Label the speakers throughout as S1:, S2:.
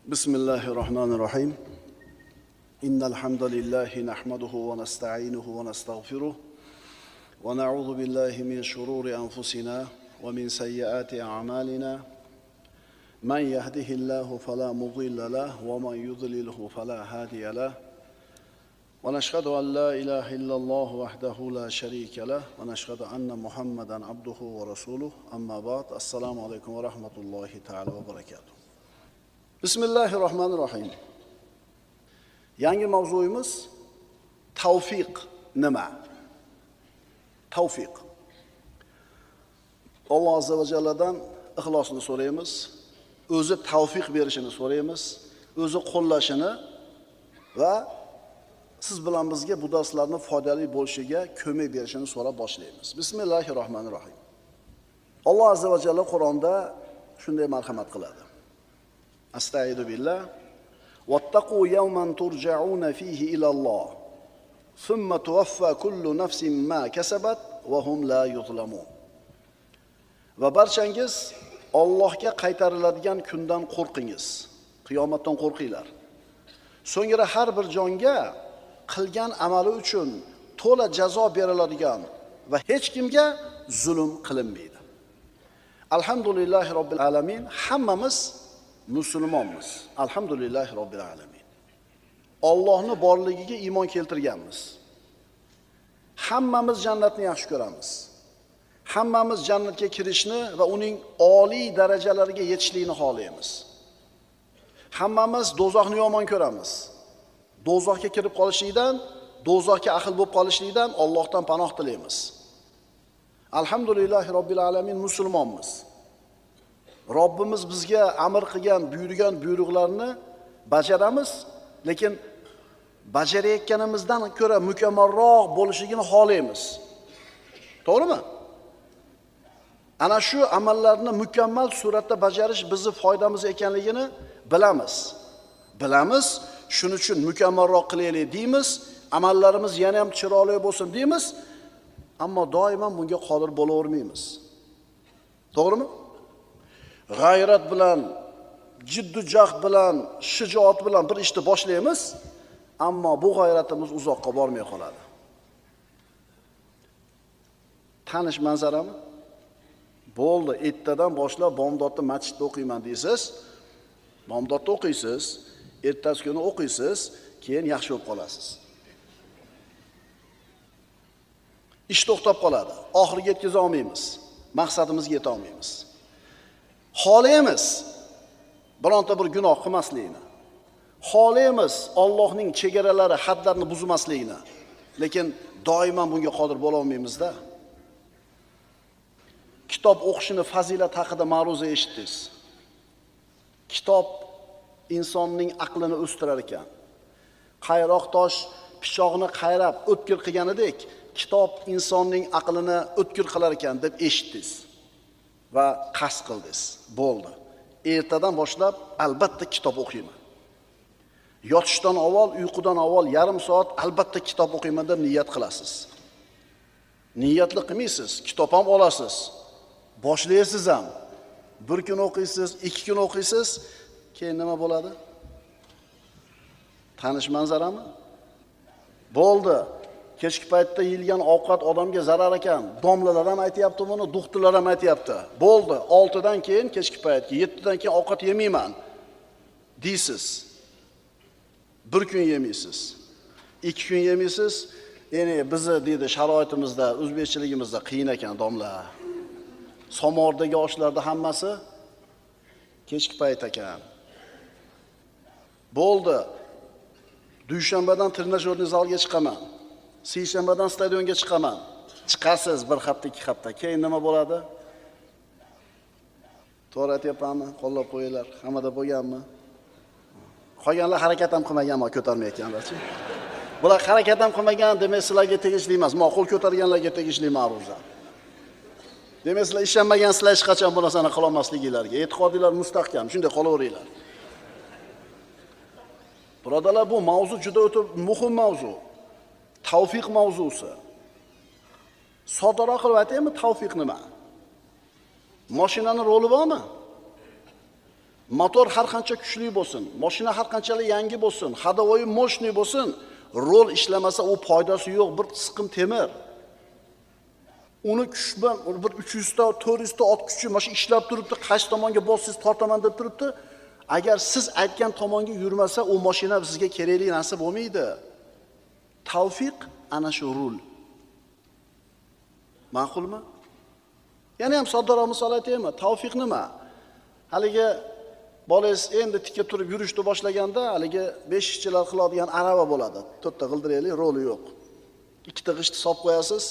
S1: بسم الله الرحمن الرحيم إن الحمد لله نحمده ونستعينه ونستغفره ونعوذ بالله من شرور أنفسنا ومن سيئات أعمالنا من يهده الله فلا مضل له ومن يضلله فلا هادي له ونشهد أن لا إله إلا الله وحده لا شريك له ونشهد أن محمدا عبده ورسوله أما بعد السلام عليكم ورحمة الله تعالى وبركاته Bismillahirrahmanirrahim. Yangi mavzuyimiz tavfiq nima? Tavfiq. Alloh azza va jalladan ixlosini so'raymiz, o'zi tavfiq berishini so'raymiz, o'zi qo'llashini va siz bilan bizga bu darslarning foydali bo'lishiga ko'mak berishini so'rab boshlaymiz. Bismillahirrahmanirrahim. Alloh azza va jalla Qur'onda shunday marhamat qiladi. Astagfiru billah. Wattaqu yawman turja'una fihi ila Allah. Thumma tuwaffa kullu nafsin ma kasabat wa hum la yuzlamun. Va barchangiz Allohga qaytariladigan kundan qo'rqingiz. Qiyomatdan qo'rqinglar. So'ngra har bir jonga qilgan amali uchun to'la jazo beriladigan va hech kimga zulm qilinmaydi. Alhamdulillahi robbil alamin. Hammamiz musulmonmiz. Alhamdulillahi robbil alamin. Allohning borligiga iymon keltirganmiz. Hammamiz jannatni yaxshi ko'ramiz. Hammamiz jannatga kirishni va uning oliy darajalariga yetishlikni xohlaymiz. Hammamiz do'zaxni yomon ko'ramiz. Do'zaxga kirib qolishlikdan, do'zaxga ahil bo'lib qolishlikdan Allohdan panoh tilaymiz. Alhamdulillahi robbil alamin musulmonmiz. Robbimiz bizga amr qilgan, buyurgan buyruqlarni bajaramiz, lekin bajarayotganimizdan ko'ra mukammalroq bo'lishligini xohlaymiz. To'g'rimi? Ana shu amallarni mukammal suratda bajarish bizning foydamiz ekanligini bilamiz. Bilamiz, shuning uchun mukammalroq qilaylik deymiz, amallarimiz yana ham chiroyli bo'lsin deymiz, ammo doimo bunga qodir bo'lavermaymiz. To'g'rimi? G'ayrat bilan, jiddu jahd bilan, shijoat bilan bir ishni boshlaymiz, ammo bu g'ayratimiz uzoqqa bormay qoladi. Tanish manzarami? Bo'ldi, ertadan boshlab bomdodda masjidda o'qiyman deysiz. Bomdodda o'qiysiz, ertasi kuni o'qiysiz, keyin yaxshi bo'lib qolasiz. Ish to'xtab qoladi. Oxiriga yetkiza olmaymiz. Maqsadimizga yeta olmaymiz. Xohlaymiz bironta bir gunoh qilmaslikni. Xohlaymiz Allohning chegaralari, hadlarini buzmaslikni. Lekin doimo bunga qodir bo'la olmaymiz-da. Kitob o'qishini fazilat haqida ma'ruza eshitdingiz. Kitob insonning aqlini o'stirar ekan. Qayroq tosh pichoqni qayrab o'tkir qilganidek, kitob insonning aqlini o'tkir qilar ekan deb eshitdingiz. Va qasd qildingiz. Bo'ldi. Ertadan boshlab albatta kitob o'qiyman. Yotishdan avval, uyqudan avval yarim soat albatta kitob o'qiyman deb niyat qilasiz. Niyatli qilmaysiz, kitob ham olasiz. Boshlaysiz ham. Bir kun o'qiysiz, 2 kun o'qiysiz, keyin nima bo'ladi? Tanish manzarami? Bo'ldi. Kechki paytda yeyilgan ovqat odamga zarar ekan. Domlalar ham aytayapti buni, doktorlar ham aytayapti. Bo'ldi, 6 dan keyin kechki payt, 7 dan keyin ovqat yemayman deysiz. Bir kun yemaysiz. 2 kun yemaysiz. Ya'ni bizni deydi sharoitimizda, o'zbekchiligimizda qiyin ekan domla. Somordagi oshlarda hammasi kechki payt ekan. Bo'ldi. Dushanbadan trenajyorniy zalga chiqaman. Seshanbadan stadionga chiqaman. Chiqasiz 1 hafta, 2 hafta. Keyin nima bo'ladi? To'g'ri aytyapmanmi? Qo'llab qo'yinglar. Hammada bo'lganmi? Qolganlar harakat ham qilmaganmi, ko'tarmayotganlarchi? Bular harakat ham qilmagan, demak sizlarga tegishli emas. Ma'qul ko'targanlarga tegishli ma'ruza. Demak sizlar ishlanmagan, sizlar hech qachon bu narsani qila olmasliginglarga. E'tiqodinglar mustahkam, shunday qolaveringlar. Birodalar, bu mavzu juda o'ta muhim mavzu. Tavfiq mavzusi. Soddaroq qilib aytaymi, tavfiq nima? Mashinaning roli bormi? motor har qancha kuchli bo'lsin, mashina har qanchalik yangi bo'lsin, hadovoyi moshni bo'lsin, rol ishlamasa u foydasi yo'q, bir siqim temir. Uni kuch bilan bir 300 ta, 400 ta ot kuchi mana shu ishlab turibdi, qaysi tomonga bossiz tortaman deb turibdi. Agar siz aytgan tomonga yurmasa, u mashina sizga kerakli narsa bo'lmaydi. Tavfiq ana shu rul. Ma'qulmi? Yana ham soddaroq misol aytaymi? Tavfiq nima? Haligi bolangiz endi tikka turib yurishni boshlaganda, haligi 5 ishchilar qiladigan arava bo'ladi. 4 ta g'ildirakli, roli yo'q. 2 ta g'ishtni solib qo'yasiz.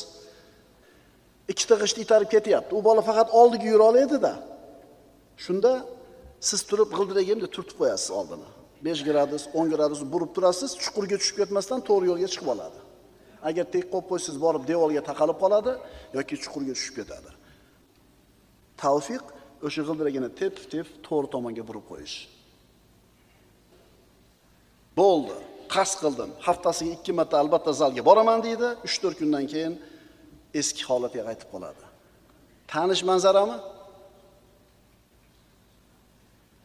S1: 2 ta g'ishtni itarib ketyapti. U bola faqat oldiga yura oladi-da. Shunda siz turib g'ildiragimni turtib qo'yasiz oldini. 5 gradus, 10 gradus burib turasiz, chuqurga tushib ketmasdan to'g'ri yo'lga chiqib oladi. Agar tek qo'yib qo'ysiz, borib devorga taqalib qoladi yoki chuqurga tushib ketadi. Tavfiq o'sha g'ildiragini tep to'g'ri tomonga burib qo'yish. Bo'ldi, qasd qildim. Haftasiga 2 marta albatta zalga boraman deydi. 3-4 kundan keyin eski holatiga qaytib qoladi. Tanish manzarami?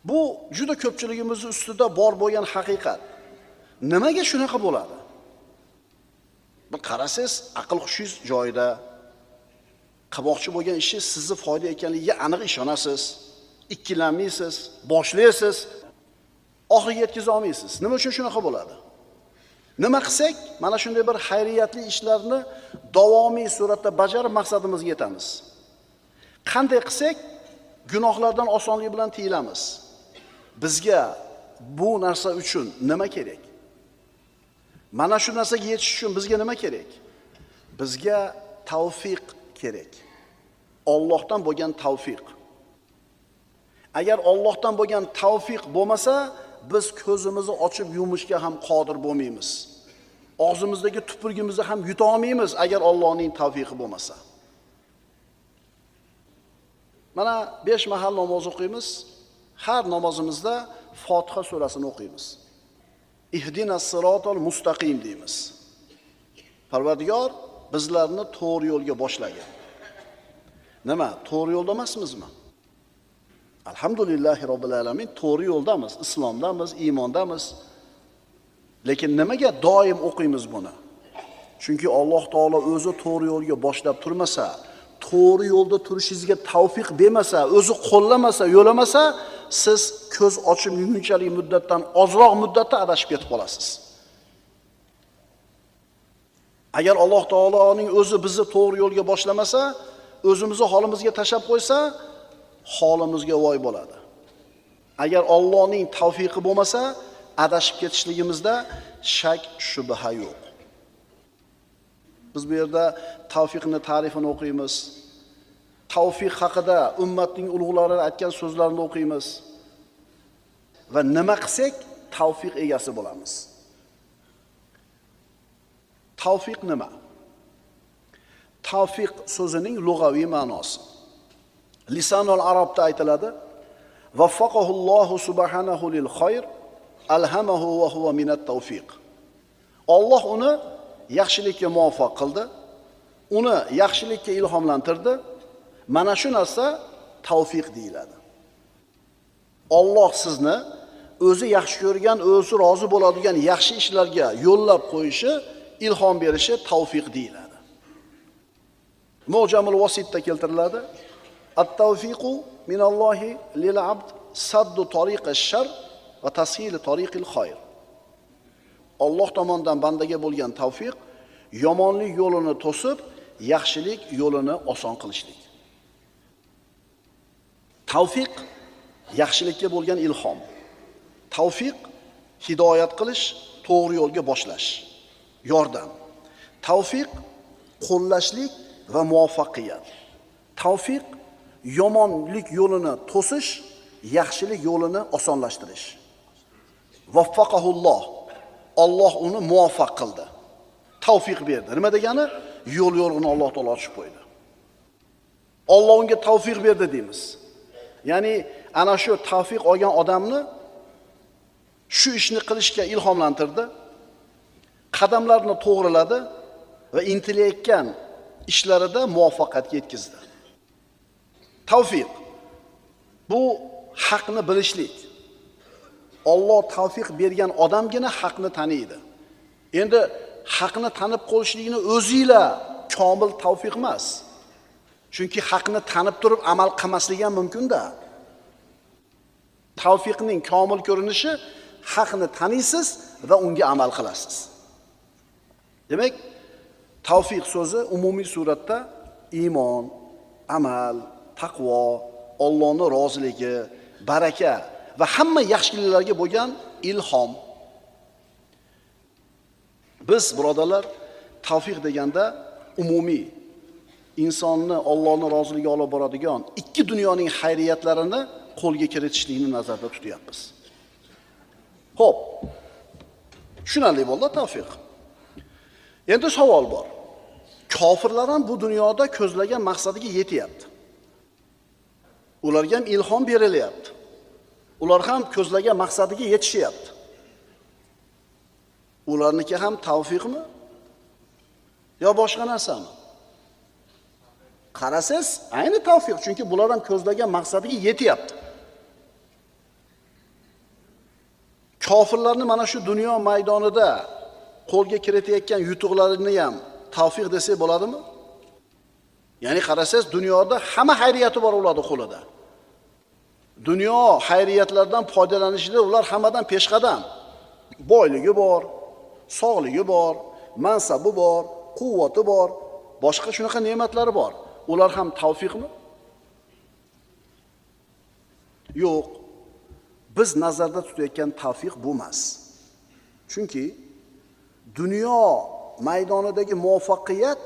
S1: Bu juda ko'pchiligimiz ustida bor bo'lgan haqiqat. Nimaga shunaqa bo'ladi? Bir qarasangiz, aql xushingiz joyida. Qilmoqchi bo'lgan ishi sizni foyda ekanligiga aniq ishonasiz. Ikkilanmaysiz, boshlaysiz, oxiriga yetkiza olmaysiz. Nima uchun shunaqa bo'ladi? Nima qilsak, mana shunday bir xayriyatli ishlarni davomiy suratda bajarib maqsadimizga yetamiz. Qanday qilsak, gunohlardan osonlik bilan tiyilamiz. Bizga bu narsa uchun nima kerak? Mana shu narsaga yetish uchun bizga nima kerak? Bizga tavfiq kerak. Allohdan bo'lgan tavfiq. Agar Allohdan bo'lgan tavfiq bo'lmasa, biz ko'zimizni ochib yumishga ham qodir bo'lmaymiz. Og'zimizdagi tupurgimizni ham yuta olmaymiz agar Allohning tavfiqi bo'lmasa. Mana 5 mahal namoz o'qiymiz. Har namozimizda Fotiha surasini o'qiymiz. Ihdinas siratal mustaqim deymiz. Parvardigor bizlarni to'g'ri yo'lga boshlagin. Nima? To'g'ri yo'lda emasmizmi? Alhamdulillahi robbil alamin, to'g'ri yo'ldamiz, islomdamiz, iymondamiz. Lekin nimaga doim o'qiymiz buni? Chunki Alloh taolo o'zi to'g'ri yo'lga boshlab turmasa, to'g'ri yo'lda turishingizga tavfiq bermasa, o'zi qo'llamasa, yo'lamasa, siz ko'z ochib yumgunchalik muddatdan ozroq muddatda adashib ketib qolasiz. Agar Alloh taoloning o'zi bizni to'g'ri yo'lga boshlamasa, o'zimizni holimizga tashab qo'ysa, holimizga voy bo'ladi. Agar Allohning tavfiqi bo'lmasa, adashib ketishligimizda shak shubha yo'q. Biz bu yerda tavfiqning ta'rifini o'qiymiz. Tavfiq haqida ummatning ulug'lari aytgan so'zlarini o'qiymiz. Va nima qilsak, tavfiq egasi bo'lamiz. Tavfiq nima? Tavfiq so'zining lug'aviy ma'nosi. Lisanul arabda aytiladi: "Vaffaqahullohu subhanahu lil khayr, alhamahu va huwa minat tawfiq." Alloh uni yaxshilikka muvaffaq qildi, uni yaxshilikka ilhomlantirdi. Mana shu narsa tavfiq deyiladi. Alloh sizni o'zi yaxshi ko'rgan, o'zi rozi bo'ladigan yaxshi ishlarga yo'llab qo'yishi, ilhom berishi tavfiq deyiladi. Mu'jamul Vasitda keltiriladi: "At-tawfiqu minallohi lil 'abd saddu tariqash shar va tashil tariqil khayr." Alloh tomonidan bandaga bo'lgan tavfiq yomonlik yo'lini to'sib, yaxshilik yo'lini oson qilishlik. Tavfiq yaxshilikka bo'lgan ilhom. Tavfiq hidoyat qilish, to'g'ri yo'lga boshlash, yordam. Tavfiq qo'llashlik va muvaffaqiyat. Tavfiq yomonlik yo'lini to'sish, yaxshilik yo'lini osonlashtirish. Vaffaqahulloh, Alloh uni muvaffaq qildi. Tavfiq berdi. Nima degani? Yo'l yo'rg'ini Alloh taolo ochib qo'ydi. Alloh unga tavfiq berdi deymiz. Ya'ni ana shu tavfiq olgan odamni shu ishni qilishga ilhomlantirdi, qadamlarini to'g'riladi va intilayotgan ishlarida muvaffaqiyatga yetkazdi. Tavfiq bu haqni bilishlik. Alloh tavfiq bergan odamgina haqni taniydi. Endi haqni tanib qo'yishlikni o'zinglar komil tavfiq emas. Chunki haqni tanib turib amal qilmaslik ham mumkin-da. Tavfiqning komil ko'rinishi haqni taniysiz va unga amal qilasiz. Demak, tavfiq so'zi umumiy suratda iymon, amal, taqvo, Allohning roziligi, baraka va hamma yaxshiliklarga bo'lgan ilhom. Biz birodarlar tavfiq deganda umumiy insonni Allohning roziligiga olib boradigan ikki dunyoning xayriyatlarini qo'lga kiritishlikni nazarda tutyapmiz. Xo'p. Tushunarli bo'ldi tavfiq. Endi savol bor. Kofirlar ham bu dunyoda ko'zlagan maqsadiga yetyapti. Ularga ham ilhom berilyapti. Ular ham ko'zlagan maqsadiga yetishyapti. Ularniki ham tavfiqmi? Yo boshqa narsami? Qarasangiz, ayni tavfiq, chunki bular ham ko'zlagan maqsadiga yetyapti. Kofirlarni mana shu dunyo maydonida qo'lga kiritayotgan yutuqlarini ham tavfiq desak bo'ladimi? Ya'ni qarasangiz, dunyoda hamma xayriyati bor ularning qo'lida. Dunyo xayriyatlaridan foydalanishida ular hammadan peshqadam. Boyligi bor, sog'ligi bor, mansabi bor, quvvati bor, boshqa shunaqa ne'matlari bor. Ular ham tavfiqmi? Yo'q. Biz nazarda tutayotgan tavfiq bu emas. Chunki dunyo maydonidagi muvaffaqiyat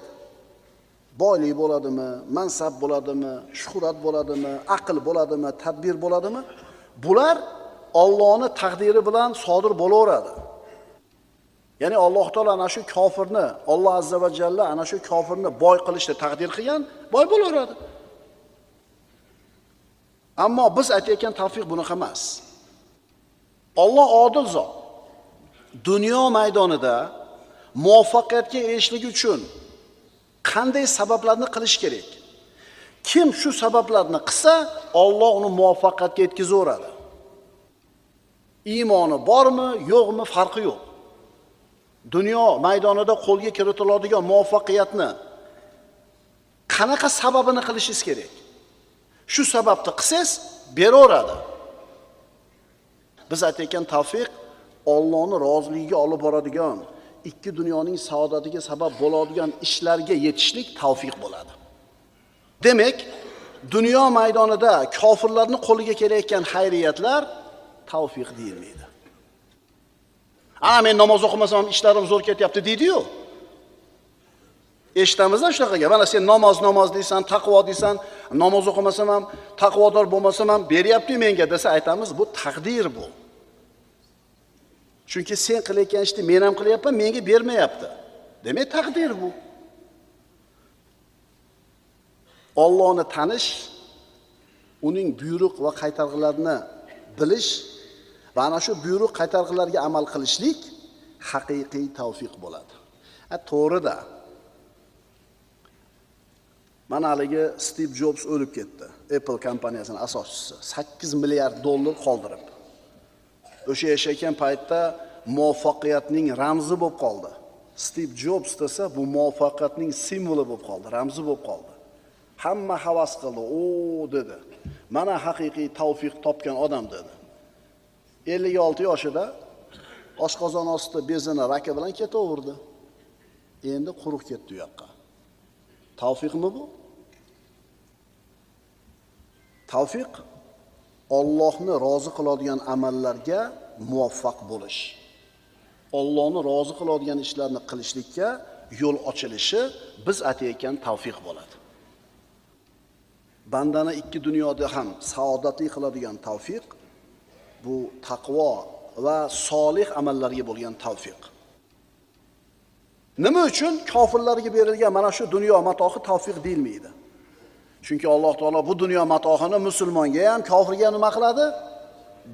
S1: boylik bo'ladimi, mansab bo'ladimi, shuhrat bo'ladimi, aql bo'ladimi, tadbir bo'ladimi? Bular Allohning taqdiri bilan sodir bo'laveradi. Ya'ni Alloh taolo ana shu kofirni, Alloh azza va jalla ana shu kofirni boy qilishni taqdir qilgan, boy bo'laveradi. Ammo biz aytayotgan tavfiq bunaqa emas. Alloh odil zot. Dunyo maydonida muvaffaqiyatga erishishlik uchun qanday sabablarni qilish kerak? Kim shu sabablarni qilsa, Alloh uni muvaffaqiyatga yetkazaveradi. Iymoni bormi, yo'qmi farqi yo'q. Dunyo maydonida qo'lga kiritiladigan muvaffaqiyatni qanaqa sababini qilishingiz kerak? Shu sababni qilsangiz, beraveradi. Biz aytayotgan tavfiq Allohning roziligiga olib boradigan, ikki dunyoning saodatiga sabab bo'ladigan ishlarga yetishlik tavfiq bo'ladi. Demak, dunyo maydonida kofirlarning qo'liga kelayotgan xayriyatlar tavfiq deyilmaydi. Men namoz o'qimasam ham ishlarim zo'r ketyapti deydi-yu. Eshitamiz shunaqaga. Mana sen namoz deysan, taqvo deysan, namoz o'qimasam ham, taqvodor bo'lmasam ham beryapti menga desa aytamiz, bu taqdir bu. Chunki sen qilayotgan ishni men ham qilyapman, menga bermayapti. Demak, taqdir bu. Allohni tanish, uning buyruq va qaytarg'ilarini bilish va ana shu buyruq qaytarg'ilarga amal qilishlik haqiqiy tavfiq bo'ladi. To'g'ri-da. Mana haligi Steve Jobs o'lib ketdi. Apple kompaniyasining asoschisi 8 milliard dollar qoldirib. O'sha yashayotgan paytda muvaffaqiyatning ramzi bo'lib qoldi. Steve Jobs desa bu muvaffaqiyatning simvoli bo'lib qoldi, ramzi bo'lib qoldi. Hamma havas qildi, dedi. Mana haqiqiy tavfiq topgan odam dedi. 56 yoshida oshqozon osti bezini raki bilan ketaverdi. Endi quruq ketdi u yoqqa. Tavfiqmi bu? Tavfiq Allohni rozi qiladigan amallarga muvaffaq bo'lish. Allohni rozi qiladigan ishlarni qilishlikka yo'l ochilishi biz aytayotgan tavfiq bo'ladi. Bandani ikki dunyoda ham saodatli qiladigan tavfiq bu taqvo va solih amallarga bo'lgan tavfiq. Nima uchun kofirlarga berilgan mana shu dunyo matohi tavfiq deyilmaydi? Chunki Alloh taolo bu dunyo matohini musulmonga ham, kofirga nima qiladi?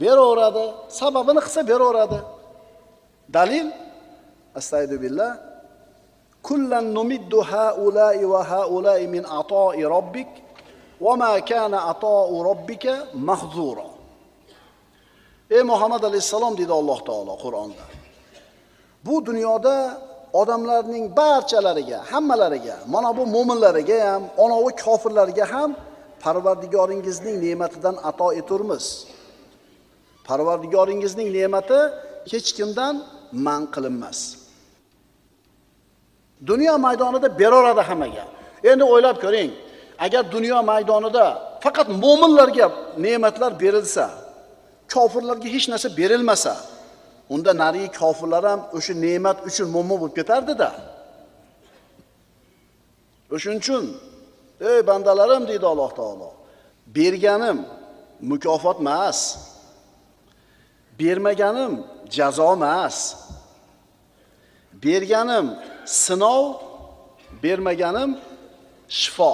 S1: Beraveradi. Sababini qilsa beraveradi. Dalil: Astagfirullah. Kullan numiddu haula'i va haula'i min ata'i robbik va ma kana ata'u robbika mahzura. Ey Muhammad alayhissalom deydi Alloh taolo Qur'onda. Bu dunyoda odamlarning barchalariga, hammalariga, mana bu mu'minlarga ham, onovi kofirlarga ham Parvardigoringizning ne'matidan ato eturmiz. Parvardigoringizning ne'mati hech kimdan man qilinmas. Dunyo maydonida beroradi hammaga. Endi o'ylab ko'ring, agar dunyo maydonida faqat mu'minlarga ne'matlar berilsa, kofirlarga hech narsa berilmasa, unda narigi kofirlar ham o'sha ne'mat uchun mo'min bo'lib ketardi-da. O'shuning uchun, ey bandalarim deydi Alloh taolo, berganim mukofot emas. Bermaganim jazo emas. Berganim sinov, bermaganim shifo.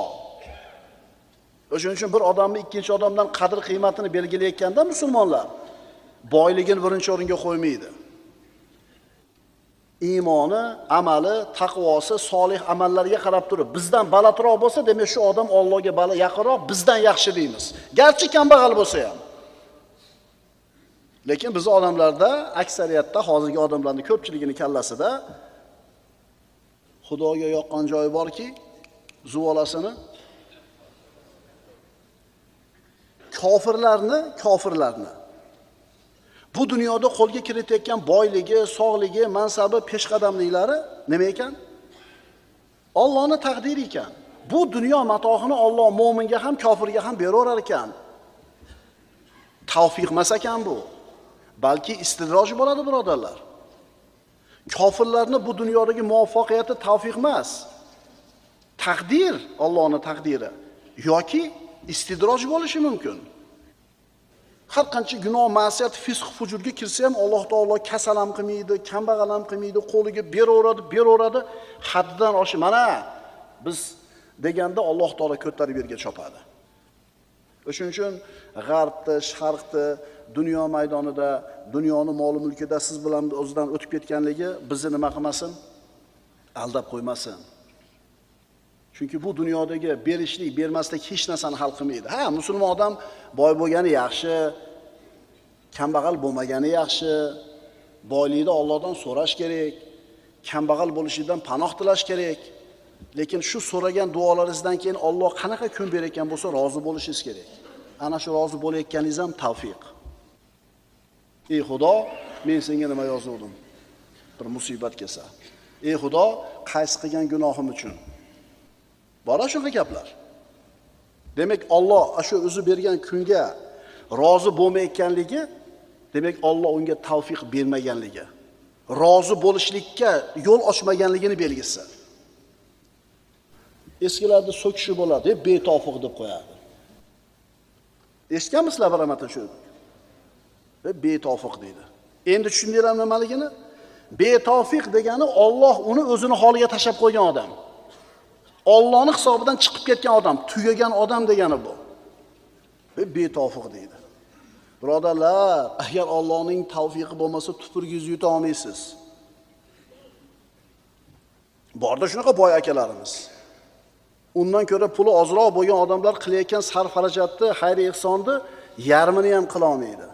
S1: O'shuning uchun bir odamni ikkinchi odamdan qadr qiymatini belgilayotganda musulmonlar boyligini birinchi o'ringa qo'ymaydi. Iymoni, amali, taqvosi, solih amallarga qarab turib, bizdan balandroq bo'lsa, demak shu odam Allohga yaqinroq, bizdan yaxshi deymiz. Garchi kambag'al bo'lsa ham. Lekin biz odamlarda, aksariyatda hozirgi odamlarning ko'pchiligini kallasida Xudoga yoqqan joyi borki, zuvolasini kofirlarni bu dunyoda qo'lga kiritayotgan boyligi, sog'ligi, mansabi, peshqadamliklari nima ekan? Allohning taqdiri ekan. Bu dunyo matohini Alloh mo'minga ham, kofirga ham beraverar ekan. Tavfiq emas ekan bu. Balki istidroj bo'ladi, birodarlar. Kofirlarni bu dunyodagi muvaffaqiyati tavfiq emas. Taqdir, Allohning taqdiri yoki istidroj bo'lishi mumkin. Har qancha gunoh, ma'siyat, fisq, fujurga kirsa ham Alloh taolo kasal ham qilmaydi, kambag'al ham qilmaydi, qo'liga beraveradi, haddan oshib mana biz deganda Alloh taolo ko'tarib yerga chopadi. O'shuning uchun g'arbda, sharqda, dunyo maydonida, dunyoning mol mulkida siz bilan o'zidan o'tib ketganligi bizni nima qilmasin? Aldab qo'ymasin. Chunki bu dunyodagi berishlik, bermaslik hech narsani hal qilmaydi. Ha, musulmon odam boy bo'lgani yaxshi, kambag'al bo'lmagani yaxshi, boylikni Allohdan so'rash kerak, kambag'al bo'lishidan panoh tilash kerak. Lekin shu so'ragan duolaringizdan keyin Alloh qanaqa kun berayotgan bo'lsa, rozi bo'lishingiz kerak. Ana shu rozi bo'layotganingiz ham tavfiq. Ey Xudo, men senga nima yozuvdim? Bir musibat kelsa. Ey Xudo, qaysi qilgan gunohim uchun? Bora shunaqa gaplar. Demak, Alloh shu o'zi bergan kunga rozi bo'lmayotganligi, demak Alloh unga tavfiq bermaganligi, rozi bo'lishlikka yo'l ochmaganligini belgisi. Eskilarda so'kishi bo'ladi, deb betofiq deb qo'yadi. Eshitganmisizlar baramata shu? Deb betofiq deydi. Endi tushundinglarmi nimaligini? Betofiq degani Alloh uni o'zini holiga tashab qo'ygan odam. Allohning hisobidan chiqib ketgan odam, tugagan odam degani bu. Ve betofiq deydi. Birodarlar, agar Allohning tavfiqi bo'lmasa, tupurgingizni yuta olmaysiz. Borda shunaqa boy akalarimiz. Undan ko'ra puli ozroq bo'lgan odamlar qilayotgan sarf-xarajatni, xayr-ehsonni yarmini ham qila olmaydi.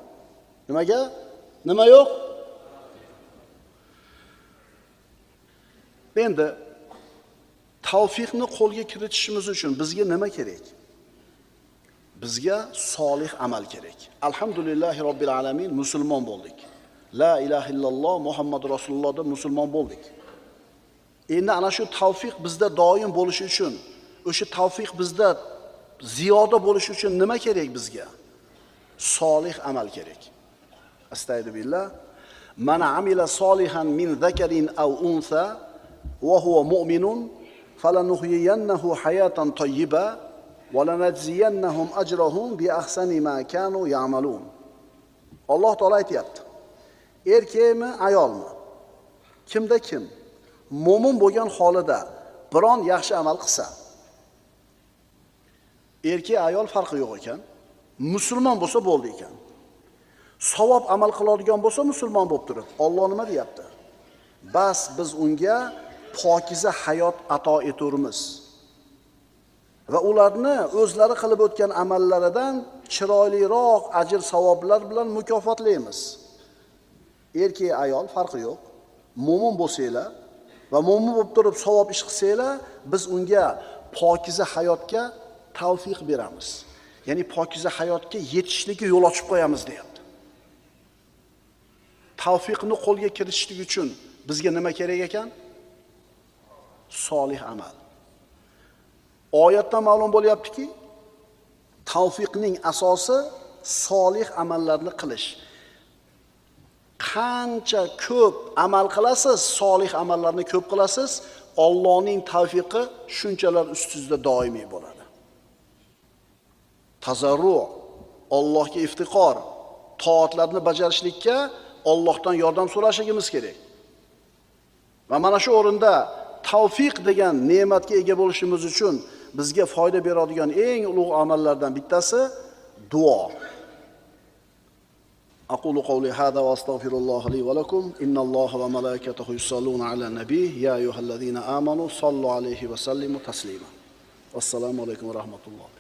S1: Nimaga? Nima yo'q? Endi tavfiqni qo'lga kiritishimiz uchun bizga nima kerak? Bizga solih amal kerak. Alhamdulillahi robbil alamin, musulmon bo'ldik. La ilaha illalloh Muhammad rasululloh deb musulmon bo'ldik. Endi ana shu tavfiq bizda doim bo'lishi uchun, o'sha tavfiq bizda ziyoda bo'lishi uchun nima kerak bizga? Solih amal kerak. Astagfirullah. Man amila solihan min zakarin aw unsa wa huwa mu'minun falanuhyiyannahu hayatan tayyiba wa lanajziyannahum ajrahum bi ahsani ma kanu ya'malun. Alloh taolo aytayapti. Erkakmi, ayolmi? Kimda kim mo'min bo'lgan holida biron yaxshi amal qilsa, erkak ayol farqi yo'q ekan, musulmon bo'lsa bo'ldi ekan. Savob amal qiladigan bo'lsa musulmon bo'lib turib, Alloh nima deyapti? Bas biz unga pokiza hayot ato etamiz. va ularni o'zlari qilib o'tgan amallaridan chiroyliroq ajr savoblar bilan mukofotlaymiz. Erkak ayol farqi yo'q. Mo'min bo'lsanglar va mo'min bo'lib turib savob ish qilsanglar, biz unga pokiza hayotga tavfiq beramiz. Ya'ni pokiza hayotga yetishlikka yo'l ochib qo'yamiz deyapti. Tavfiqni qo'lga kiritishlik uchun bizga nima kerak ekan? Solih amal. Oyatdan ma'lum bo'lyaptiki, tavfiqning asosi solih amallarni qilish. Qancha ko'p amal qilasiz, solih amallarni ko'p qilasiz, Allohning tavfiqi shunchalar ustingizda doimiy bo'ladi. Tazarru, Allohga iftiqor, toatlarni bajarishlikka Allohdan yordam so'rashimiz kerak. Va mana shu o'rinda tavfiq degan ne'matga ega bo'lishimiz uchun bizga foyda beradigan eng ulug' amallardan bittasi duo. Aqulu qawli hada va astaghfirulloh li va lakum. Innalloha va malaikatahu yusalluna ala nabiy ya ayyuhallazina amanu sallu alayhi va sallimu taslima. Assalomu alaykum va rahmatulloh.